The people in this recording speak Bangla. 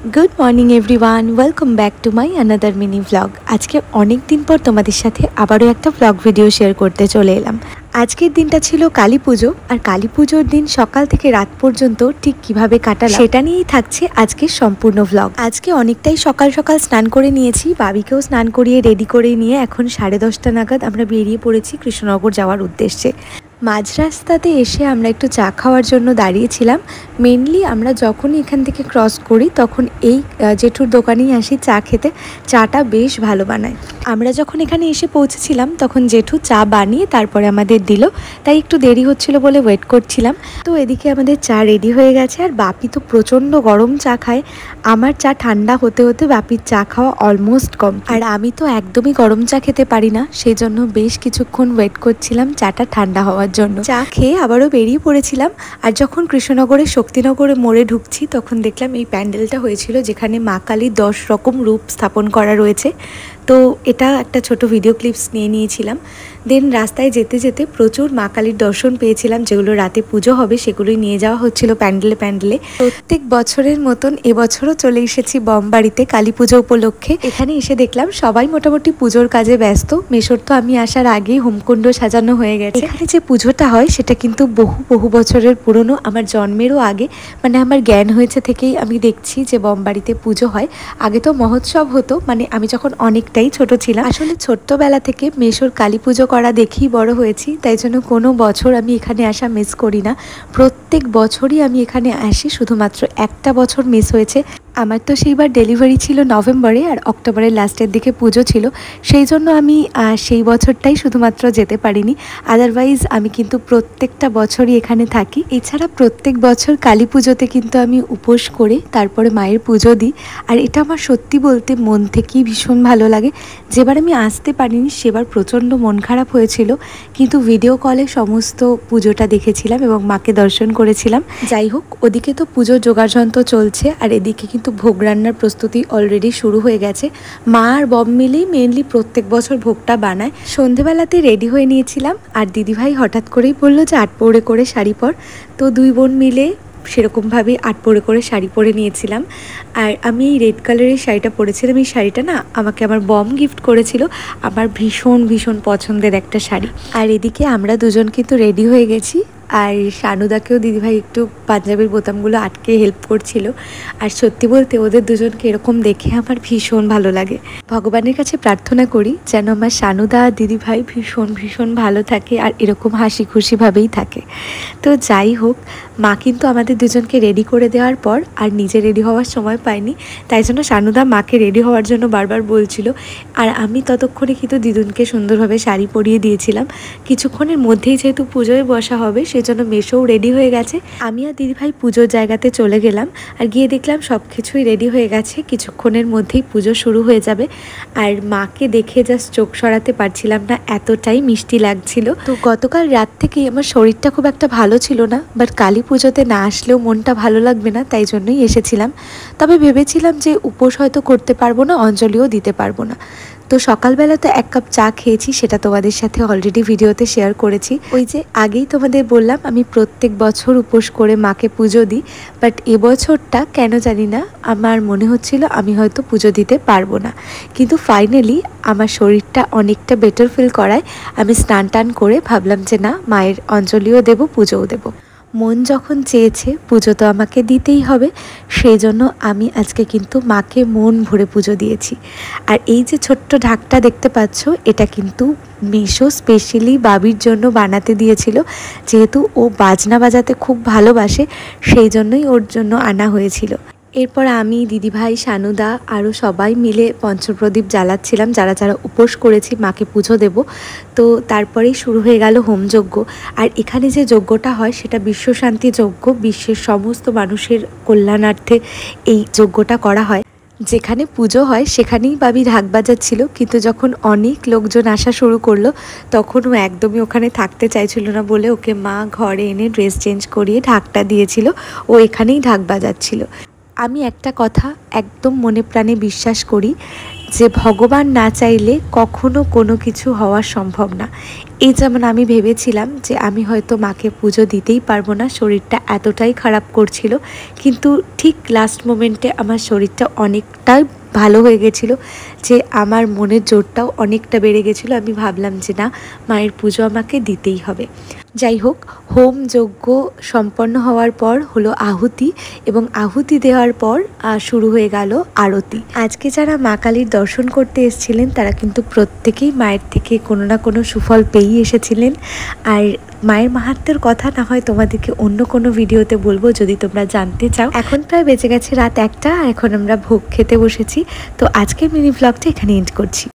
Good morning everyone welcome back to my another mini vlog. आज के अनेक दिन पर तुम्हारे साथे आबारो एक व्लग भिडियो शेयर करते चले एलाम। आजकेर दिनटा छिलो काली पुजो और काली पुजोर दिन सकाल थेके रात पर्यन्त ठीक किभाबे काटालाम सेटा नियेई थाकछे आजकेर सम्पूर्ण व्लग। आजके अनेकटाई सकाल सकाल स्नान करे नियेछि, बाबीकेও स्नान करिয়ে रेडी करे निये एखन 10:30टा नागाद आमरा बेरिये पड़ेछि कृष्णनगर जाওয়ার उद्देश्ये। মাঝ রাস্তাতে এসে আমরা একটু চা খাওয়ার জন্য দাঁড়িয়েছিলাম। মেনলি আমরা যখনই এখান থেকে ক্রস করি তখন এই জেঠুর দোকানেই আসি চা খেতে। চাটা বেশ ভালো বানায়। আমরা যখন এখানে এসে পৌঁছেছিলাম তখন জেঠু চা বানিয়ে তারপরে আমাদের দিল, তাই একটু দেরি হচ্ছিল বলে ওয়েট করছিলাম। তো এদিকে আমাদের চা রেডি হয়ে গেছে আর বাপি তো প্রচণ্ড গরম চা খায়। আমার চা ঠান্ডা হতে হতে বাপির চা খাওয়া অলমোস্ট কম, আর আমি তো একদমই গরম চা খেতে পারি না, সেই জন্য বেশ কিছুক্ষণ ওয়েট করছিলাম চাটা ঠান্ডা হওয়ার জন্য। চা খেয়ে আবারও বেরিয়ে পড়েছিলাম। আর যখন কৃষ্ণনগরের শক্তিনগরে মোড়ে ঢুকছি তখন দেখলাম এই প্যান্ডেলটা হয়েছিল যেখানে মা কালীর 10 রকম রূপ স্থাপন করা রয়েছে। তো এটা একটা ছোট ভিডিও ক্লিপস নিয়ে নিয়েছিলাম। দেন রাস্তায় যেতে যেতে প্রচুর মা কালীর দর্শন পেয়েছিলাম, যেগুলো রাতে পুজো হবে সেগুলোই নিয়ে যাওয়া হচ্ছিল প্যান্ডেলে প্যান্ডেলে। প্রত্যেক বছরের মতন এবছরও চলে এসেছি বমবাড়িতে কালী পুজো উপলক্ষে। এখানে এসে দেখলাম সবাই মোটামুটি পুজোর কাজে ব্যস্ত। মেশোর তো আমি আসার আগেই হোমকুণ্ড সাজানো হয়ে গেছে। এখানে যে পুজোটা হয় সেটা কিন্তু বহু বহু বছরের পুরনো, আমার জন্মেরও আগে, মানে আমার জ্ঞান হয়েছে থেকেই আমি দেখছি যে বমবাড়িতে পুজো হয়। আগে তো মহোৎসব হতো, মানে আমি যখন অনেকটাই ছোট ছিলাম। আসলে ছোট্টবেলা থেকে মেশোর কালী পুজো করা দেখেই বড় হয়েছি, তাই জন্য কোনো বছর আমি এখানে আসা মিস করি না। প্রত্যেক বছরই আমি এখানে আসি, শুধুমাত্র একটা বছর মিস হয়েছে। আমার তো সেইবার ডেলিভারি ছিল নভেম্বরে আর অক্টোবরের লাস্টের দিকে পুজো ছিল, সেই জন্য আমি সেই বছরটাই শুধুমাত্র যেতে পারিনি। আদারওয়াইজ আমি কিন্তু প্রত্যেকটা বছরই এখানে থাকি। এছাড়া প্রত্যেক বছর কালী পুজোতে কিন্তু আমি উপোস করে তারপরে মায়ের পুজো দিই, আর এটা আমার সত্যি বলতে মন থেকেই ভীষণ ভালো লাগে। যেবার আমি আসতে পারিনি সেবার প্রচণ্ড মন খারাপ হয়েছিল, কিন্তু ভিডিও কলে সমস্ত পুজোটা দেখেছিলাম এবং মাকে দর্শন করেছিলাম। যাই হোক, ওদিকে তো পুজোর যোগাযন্ত্র চলছে আর এদিকে কিন্তু ভোগ রান্নার প্রস্তুতি অলরেডি শুরু হয়ে গেছে। মা আর বব মিলেই মেনলি প্রত্যেক বছর ভোগটা বানায়। সন্ধেবেলাতে রেডি হয়ে নিয়েছিলাম আর দিদিভাই হঠাৎ করেই বললো যে 8 পৌড়ে করে শাড়ি পর। তো দুই বোন মিলে সেরকমভাবেই 8 পৌড়ে করে শাড়ি পরে নিয়েছিলাম। আর আমি এই রেড কালারের শাড়িটা পরেছিলাম। এই শাড়িটা না আমাকে আমার বম গিফট করেছিল, আমার ভীষণ ভীষণ পছন্দের একটা শাড়ি। আর এদিকে আমরা দুজন কিন্তু রেডি হয়ে গেছি, আর শানুদাকেও দিদিভাই একটু পাঞ্জাবির বোতামগুলো আটকে হেল্প করছিল। আর সত্যি বলতে ওদের দুজনকে এরকম দেখে আমার ভীষণ ভালো লাগে। ভগবানের কাছে প্রার্থনা করি যেন আমার শানুদা আর দিদিভাই ভীষণ ভীষণ ভালো থাকে আর এরকম হাসি খুশিভাবেই থাকে। তো যাই হোক, মা কিন্তু আমাদের দুজনকে রেডি করে দেওয়ার পর আর নিজে রেডি হওয়ার সময় পায়নি, তাই জন্য শানুদা মাকে রেডি হওয়ার জন্য বারবার বলছিল। আর আমি ততক্ষণে কিন্তু দিদুনকে সুন্দরভাবে শাড়ি পরিয়ে দিয়েছিলাম। কিছুক্ষণের মধ্যেই যেহেতু পুজোয় বসা হবে সেজন্য মেশোও রেডি হয়ে গেছে। আমি আর দিদিভাই পুজোর জায়গাতে চলে গেলাম আর গিয়ে দেখলাম সব কিছুই রেডি হয়ে গেছে, কিছুক্ষণের মধ্যেই পুজো শুরু হয়ে যাবে। আর মাকে দেখে জাস্ট চোখ সরাতে পারছিলাম না, এতটাই মিষ্টি লাগছিল। তো গতকাল রাত থেকেই আমার শরীরটা খুব একটা ভালো ছিল না, বাট কালী পুজোতে না আসলেও মনটা ভালো লাগবে না, তাই জন্যই এসেছিলাম। তবে ভেবেছিলাম যে উপোস হয়তো করতে পারবো না, অঞ্জলিও দিতে পারবো না। তো সকালবেলা তো 1 কাপ চা খেয়েছি, সেটা তোমাদের সাথে অলরেডি ভিডিওতে শেয়ার করেছি। ওই যে আগেই তোমাদের বললাম আমি প্রত্যেক বছর উপোস করে মাকে পুজো দিই, বাট এবছরটা কেন জানি না আমার মনে হচ্ছিল আমি হয়তো পুজো দিতে পারবো না। কিন্তু ফাইনালি আমার শরীরটা অনেকটা বেটার ফিল করায় আমি স্নান টান করে ভাবলাম যে না, মায়ের অঞ্জলিও দেবো, পুজোও দেবো। মন যখন চেয়েছে পুজো তো আমাকে দিতেই হবে, সেই জন্য আমি আজকে কিন্তু মাকে মন ভরে পুজো দিয়েছি। আর এই যে ছোট্ট ঢাকটা দেখতে পাচ্ছ, এটা কিন্তু মেশো স্পেশালি বাবির জন্য বানাতে দিয়েছিল, যেহেতু ও বাজনা বাজাতে খুব ভালোবাসে, সেই জন্যই ওর জন্য আনা হয়েছিল। এরপর আমি, দিদিভাই, শানুদা আরও সবাই মিলে পঞ্চপ্রদীপ জ্বালাচ্ছিলাম, যারা যারা উপোস করেছি মাকে পুজো দেব। তো তারপরেই শুরু হয়ে গেল হোমযজ্ঞ। আর এখানে যে যজ্ঞটা হয় সেটা বিশ্বশান্তি যজ্ঞ, বিশ্বের সমস্ত মানুষের কল্যাণার্থে এই যজ্ঞটা করা হয়। যেখানে পুজো হয় সেখানেই বাবি ঢাক বাজাচ্ছিল, কিন্তু যখন অনেক লোকজন আসা শুরু করলো তখন ও একদমই ওখানে থাকতে চাইছিল না বলে ওকে মা ঘরে এনে ড্রেস চেঞ্জ করিয়ে ঢাকটা দিয়েছিল, ও এখানেই ঢাক বাজাচ্ছিল। আমি একটা কথা একদম মনে প্রাণে বিশ্বাস করি যে ভগবান না চাইলে কখনো কোনো কিছু হওয়া সম্ভব না। এই যেমন আমি ভেবেছিলাম যে আমি হয়তো মাকে পুজো দিতেই পারবো না, শরীরটা এতটাই খারাপ করছিল, কিন্তু ঠিক লাস্ট মোমেন্টে আমার শরীরটা অনেকটাই ভালো হয়ে গেছিলো, যে আমার মনের জোরটাও অনেকটা বেড়ে গেছিলো। আমি ভাবলাম যে না, মায়ের পুজো আমাকে দিতেই হবে। যাই হোক, হোম যজ্ঞ সম্পন্ন হওয়ার পর হলো আহুতি, এবং আহুতি দেওয়ার পর শুরু হয়ে গেল আরতি। আজকে যারা মা কালীর দর্শন করতে এসেছিলেন তারা কিন্তু প্রত্যেকেই মায়ের থেকে কোনো না কোনো সুফল পেয়েই এসেছিলেন। আর মায়ের মাহাত্ম্যের কথা না হয় তোমাদেরকে অন্য কোনো ভিডিওতে বলবো যদি তোমরা জানতে চাও। এখন প্রায় বেজে গেছে রাত 1টা, আর এখন আমরা ভোগ খেতে বসেছি। তো আজকের মিনি ব্লগটা এখানে এন্ড করছি।